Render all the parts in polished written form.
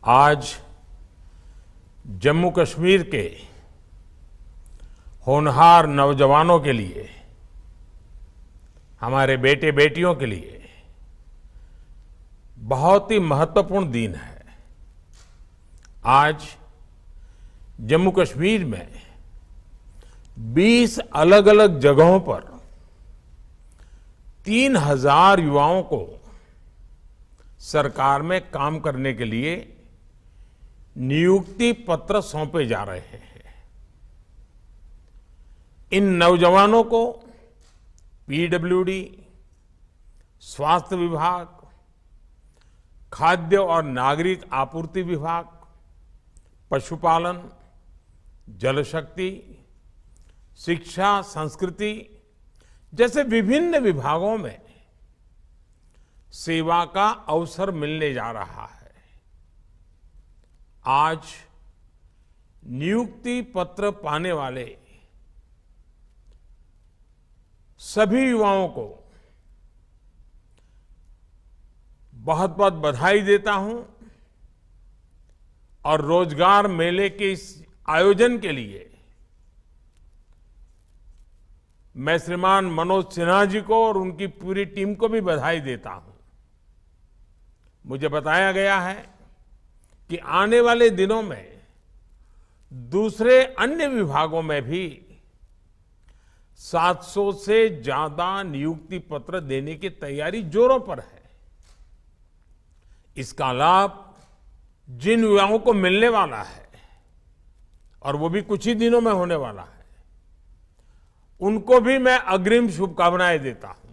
आज जम्मू कश्मीर के होनहार नौजवानों के लिए, हमारे बेटे बेटियों के लिए बहुत ही महत्वपूर्ण दिन है। आज जम्मू कश्मीर में 20 अलग अलग जगहों पर 3000 युवाओं को सरकार में काम करने के लिए नियुक्ति पत्र सौंपे जा रहे हैं। इन नौजवानों को पीडब्ल्यूडी, स्वास्थ्य विभाग, खाद्य और नागरिक आपूर्ति विभाग, पशुपालन, जल शक्ति, शिक्षा, संस्कृति जैसे विभिन्न विभागों में सेवा का अवसर मिलने जा रहा है। आज नियुक्ति पत्र पाने वाले सभी युवाओं को बहुत बहुत बधाई देता हूं और रोजगार मेले के इस आयोजन के लिए मैं श्रीमान मनोज सिन्हा जी को और उनकी पूरी टीम को भी बधाई देता हूं। मुझे बताया गया है कि आने वाले दिनों में दूसरे अन्य विभागों में भी 700 से ज्यादा नियुक्ति पत्र देने की तैयारी जोरों पर है। इसका लाभ जिन युवाओं को मिलने वाला है और वो भी कुछ ही दिनों में होने वाला है, उनको भी मैं अग्रिम शुभकामनाएं देता हूं।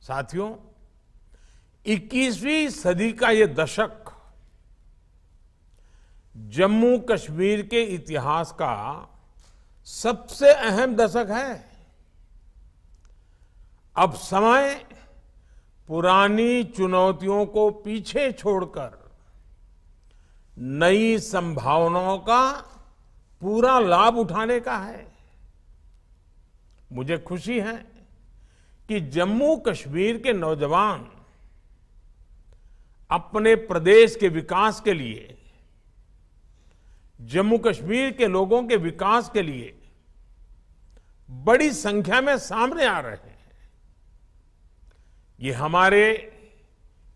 साथियों, 21वीं सदी का ये दशक जम्मू कश्मीर के इतिहास का सबसे अहम दशक है। अब समय पुरानी चुनौतियों को पीछे छोड़कर नई संभावनाओं का पूरा लाभ उठाने का है। मुझे खुशी है कि जम्मू कश्मीर के नौजवान अपने प्रदेश के विकास के लिए, जम्मू कश्मीर के लोगों के विकास के लिए बड़ी संख्या में सामने आ रहे हैं। ये हमारे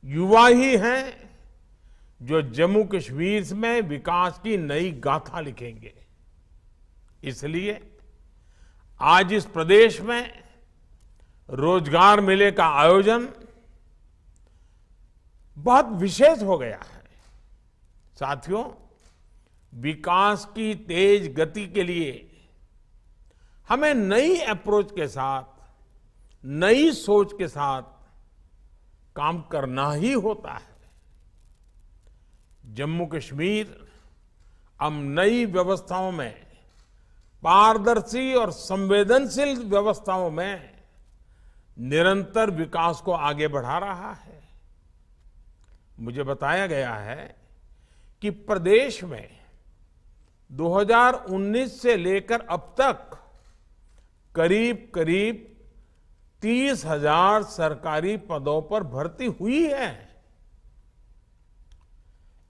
युवा ही हैं जो जम्मू कश्मीर में विकास की नई गाथा लिखेंगे। इसलिए आज इस प्रदेश में रोजगार मेले का आयोजन बहुत विशेष हो गया है। साथियों, विकास की तेज गति के लिए हमें नई अप्रोच के साथ, नई सोच के साथ काम करना ही होता है। जम्मू कश्मीर अब नई व्यवस्थाओं में, पारदर्शी और संवेदनशील व्यवस्थाओं में निरंतर विकास को आगे बढ़ा रहा है। मुझे बताया गया है कि प्रदेश में 2019 से लेकर अब तक करीब करीब 30,000 सरकारी पदों पर भर्ती हुई है।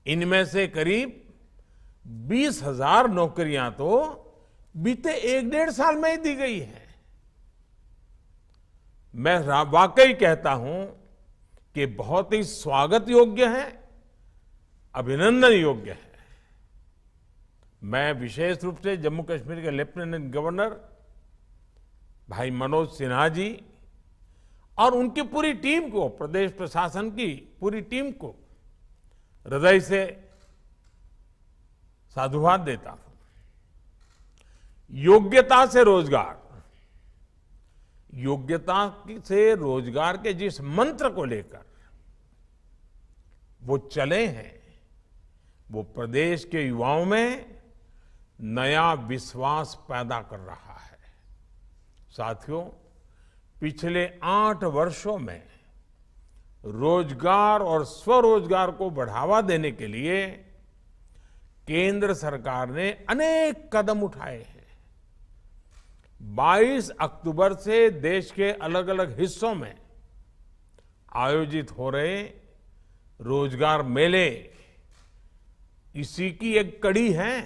इनमें से करीब 20,000 नौकरियां तो बीते 1-1.5 साल में ही दी गई है। मैं वाकई कहता हूं कि बहुत ही स्वागत योग्य है, अभिनंदन योग्य है। मैं विशेष रूप से जम्मू कश्मीर के लेफ्टिनेंट गवर्नर भाई मनोज सिन्हा जी और उनकी पूरी टीम को, प्रदेश प्रशासन की पूरी टीम को हृदय से साधुवाद देता हूं। योग्यता से रोजगार, योग्यता से रोजगार के जिस मंत्र को लेकर वो चले हैं, वो प्रदेश के युवाओं में नया विश्वास पैदा कर रहा है। साथियों, पिछले 8 वर्षों में रोजगार और स्वरोजगार को बढ़ावा देने के लिए केंद्र सरकार ने अनेक कदम उठाए हैं। 22 अक्टूबर से देश के अलग अलग हिस्सों में आयोजित हो रहे रोजगार मेले इसी की एक कड़ी है।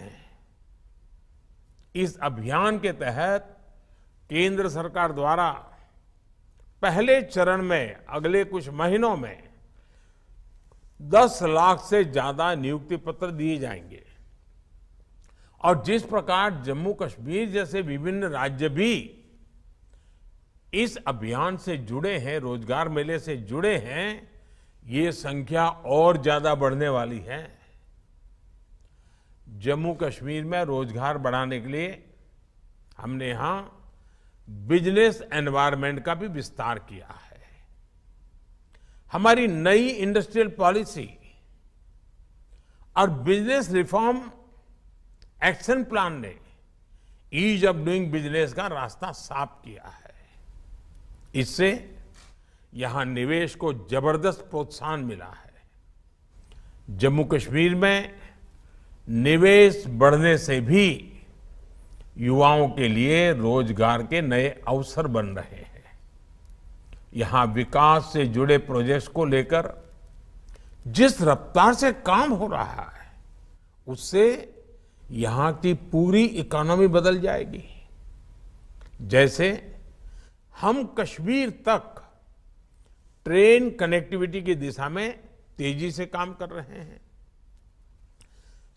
इस अभियान के तहत केंद्र सरकार द्वारा पहले चरण में अगले कुछ महीनों में 10 लाख से ज्यादा नियुक्ति पत्र दिए जाएंगे। और जिस प्रकार जम्मू कश्मीर जैसे विभिन्न राज्य भी इस अभियान से जुड़े हैं, रोजगार मेले से जुड़े हैं, ये संख्या और ज्यादा बढ़ने वाली है। जम्मू कश्मीर में रोजगार बढ़ाने के लिए हमने यहां बिजनेस एनवायरनमेंट का भी विस्तार किया है। हमारी नई इंडस्ट्रियल पॉलिसी और बिजनेस रिफॉर्म एक्शन प्लान ने ईज ऑफ डूइंग बिजनेस का रास्ता साफ किया है। इससे यहां निवेश को जबरदस्त प्रोत्साहन मिला है। जम्मू कश्मीर में निवेश बढ़ने से भी युवाओं के लिए रोजगार के नए अवसर बन रहे हैं। यहां विकास से जुड़े प्रोजेक्ट्स को लेकर जिस रफ्तार से काम हो रहा है, उससे यहां की पूरी इकोनॉमी बदल जाएगी। जैसे हम कश्मीर तक ट्रेन कनेक्टिविटी की दिशा में तेजी से काम कर रहे हैं।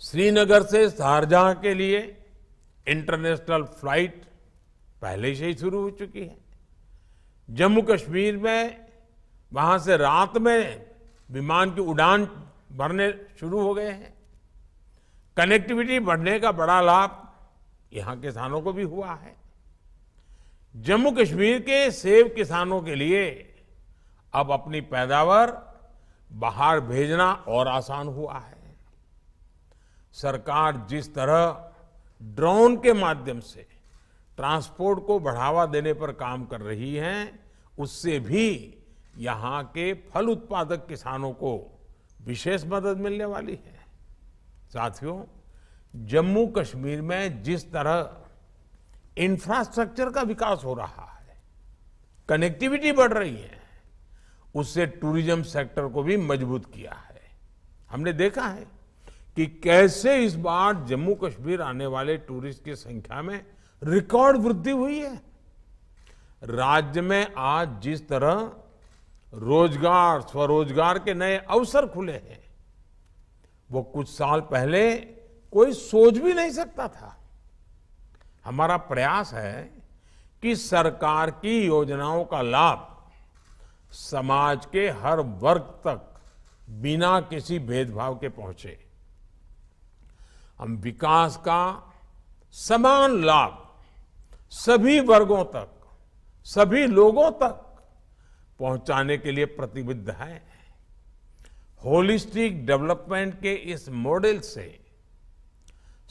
श्रीनगर से शारजाह के लिए इंटरनेशनल फ्लाइट पहले से ही शुरू हो चुकी है। जम्मू कश्मीर में वहां से रात में विमान की उड़ान भरने शुरू हो गए हैं। कनेक्टिविटी बढ़ने का बड़ा लाभ यहां किसानों को भी हुआ है। जम्मू कश्मीर के सेब किसानों के लिए अब अपनी पैदावार बाहर भेजना और आसान हुआ है। सरकार जिस तरह ड्रोन के माध्यम से ट्रांसपोर्ट को बढ़ावा देने पर काम कर रही है, उससे भी यहां के फल उत्पादक किसानों को विशेष मदद मिलने वाली है। साथियों, जम्मू कश्मीर में जिस तरह इंफ्रास्ट्रक्चर का विकास हो रहा है, कनेक्टिविटी बढ़ रही है, उससे टूरिज्म सेक्टर को भी मजबूत किया है। हमने देखा है कि कैसे इस बार जम्मू कश्मीर आने वाले टूरिस्ट की संख्या में रिकॉर्ड वृद्धि हुई है। राज्य में आज जिस तरह रोजगार, स्वरोजगार के नए अवसर खुले हैं, वो कुछ साल पहले कोई सोच भी नहीं सकता था। हमारा प्रयास है कि सरकार की योजनाओं का लाभ समाज के हर वर्ग तक बिना किसी भेदभाव के पहुंचे। हम विकास का समान लाभ सभी वर्गों तक, सभी लोगों तक पहुंचाने के लिए प्रतिबद्ध है। होलिस्टिक डेवलपमेंट के इस मॉडल से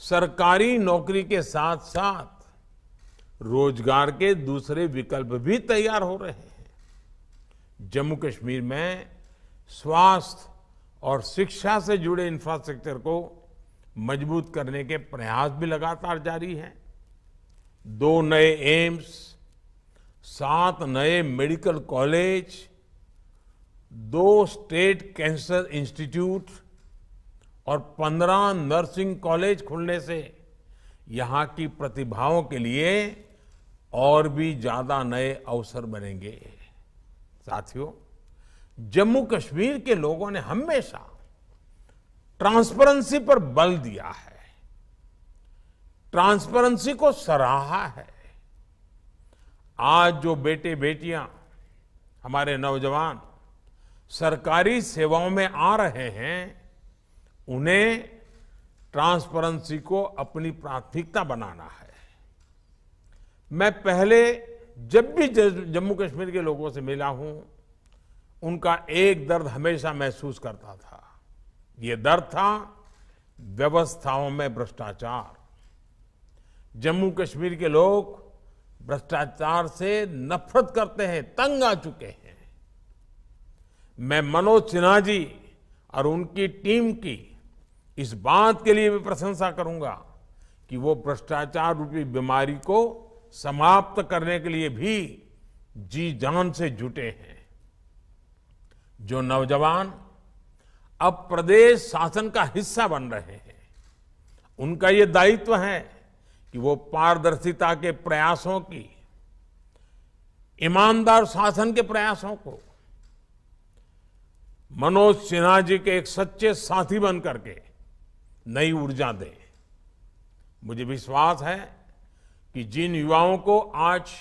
सरकारी नौकरी के साथ साथ रोजगार के दूसरे विकल्प भी तैयार हो रहे हैं। जम्मू कश्मीर में स्वास्थ्य और शिक्षा से जुड़े इंफ्रास्ट्रक्चर को मजबूत करने के प्रयास भी लगातार जारी हैं। 2 नए एम्स, 7 नए medical college, 2 state cancer institute और 15 नर्सिंग कॉलेज खुलने से यहां की प्रतिभाओं के लिए और भी ज्यादा नए अवसर बनेंगे। साथियों, जम्मू कश्मीर के लोगों ने हमेशा ट्रांसपेरेंसी पर बल दिया है, ट्रांसपेरेंसी को सराहा है। आज जो बेटे बेटियां, हमारे नौजवान सरकारी सेवाओं में आ रहे हैं, उन्हें ट्रांसपेरेंसी को अपनी प्राथमिकता बनाना है। मैं पहले जब भी जम्मू कश्मीर के लोगों से मिला हूं, उनका एक दर्द हमेशा महसूस करता था। ये दर्द था व्यवस्थाओं में भ्रष्टाचार। जम्मू कश्मीर के लोग भ्रष्टाचार से नफरत करते हैं, तंग आ चुके हैं। मैं मनोज सिन्हा जी और उनकी टीम की इस बात के लिए भी प्रशंसा करूंगा कि वो भ्रष्टाचार रूपी बीमारी को समाप्त करने के लिए भी जी जान से जुटे हैं। जो नौजवान अब प्रदेश शासन का हिस्सा बन रहे हैं। उनका ये दायित्व है कि वो पारदर्शिता के प्रयासों की, ईमानदार शासन के प्रयासों को मनोज सिन्हा जी के एक सच्चे साथी बन करके नई ऊर्जा दें। मुझे विश्वास है कि जिन युवाओं को आज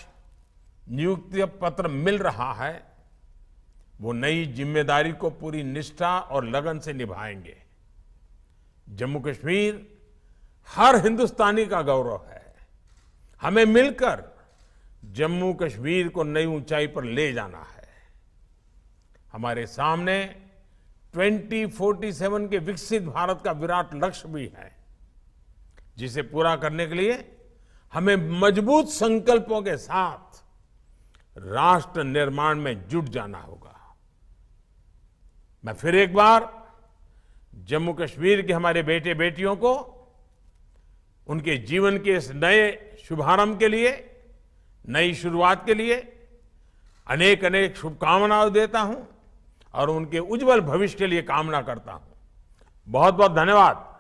नियुक्ति पत्र मिल रहा है वो नई जिम्मेदारी को पूरी निष्ठा और लगन से निभाएंगे। जम्मू कश्मीर हर हिंदुस्तानी का गौरव है। हमें मिलकर जम्मू कश्मीर को नई ऊंचाई पर ले जाना है। हमारे सामने 2047 के विकसित भारत का विराट लक्ष्य भी है, जिसे पूरा करने के लिए हमें मजबूत संकल्पों के साथ राष्ट्र निर्माण में जुट जाना होगा। मैं फिर एक बार जम्मू कश्मीर के हमारे बेटे बेटियों को उनके जीवन के इस नए शुभारंभ के लिए, नई शुरुआत के लिए अनेक अनेक शुभकामनाएं देता हूं और उनके उज्जवल भविष्य के लिए कामना करता हूं। बहुत बहुत धन्यवाद।